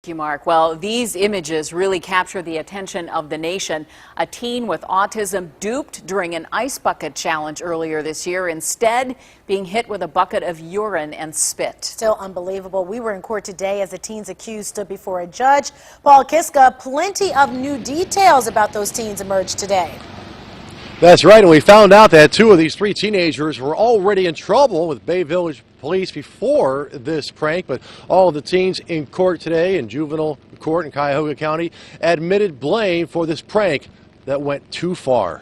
Thank you, Mark. Well, these images really capture the attention of the nation. A teen with autism duped during an Ice Bucket Challenge earlier this year, instead being hit with a bucket of urine and spit. Still unbelievable. We were in court today as the teens accused stood before a judge. Paul Kiska, plenty of new details about those teens emerged today. That's right, and we found out that two of these three teenagers were already in trouble with Bay Village police before this prank, but all of the teens in court today in juvenile court in Cuyahoga County admitted blame for this prank that went too far.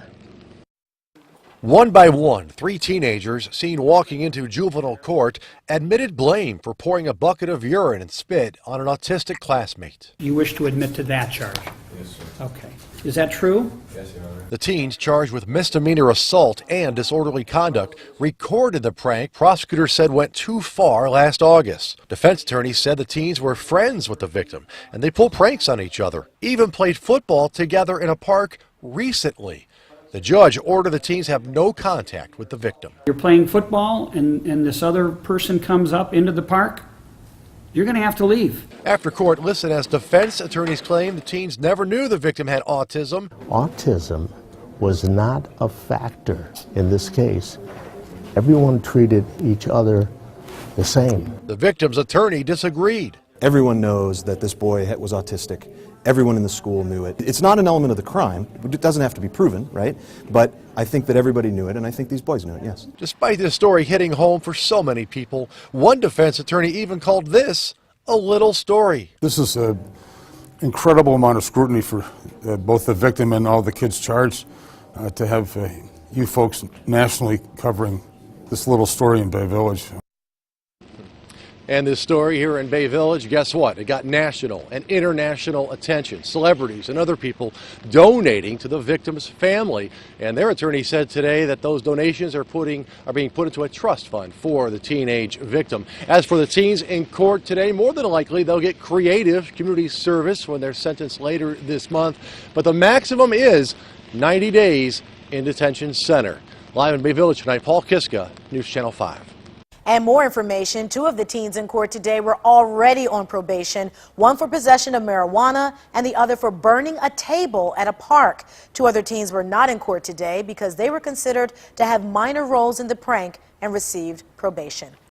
One by one, three teenagers seen walking into juvenile court admitted blame for pouring a bucket of urine and spit on an autistic classmate. You wish to admit to that charge? Yes, sir. Okay. Is that true? Yes, Your Honor. The teens charged with misdemeanor assault and disorderly conduct recorded the prank prosecutors said went too far last August. Defense attorneys said the teens were friends with the victim and they pulled pranks on each other, even played football together in a park recently. The judge ordered the teens have no contact with the victim. You're playing football and this other person comes up into the park, you're going to have to leave. After court, listen as defense attorneys claim the teens never knew the victim had autism. Autism was not a factor in this case. Everyone treated each other the same. The victim's attorney disagreed. Everyone knows that this boy was autistic. Everyone in the school knew it. It's not an element of the crime. It doesn't have to be proven, right? But I think that everybody knew it, and I think these boys knew it, yes. Despite this story hitting home for so many people, one defense attorney even called this a little story. This is an incredible amount of scrutiny for both the victim and all the kids charged to have you folks nationally covering this little story in Bay Village. And this story here in Bay Village, guess what? It got national and international attention. Celebrities and other people donating to the victim's family. And their attorney said today that those donations are being put into a trust fund for the teenage victim. As for the teens in court today, more than likely they'll get creative community service when they're sentenced later this month. But the maximum is 90 days in detention center. Live in Bay Village tonight, Paul Kiska, News Channel 5. And more information, two of the teens in court today were already on probation, one for possession of marijuana and the other for burning a table at a park. Two other teens were not in court today because they were considered to have minor roles in the prank and received probation.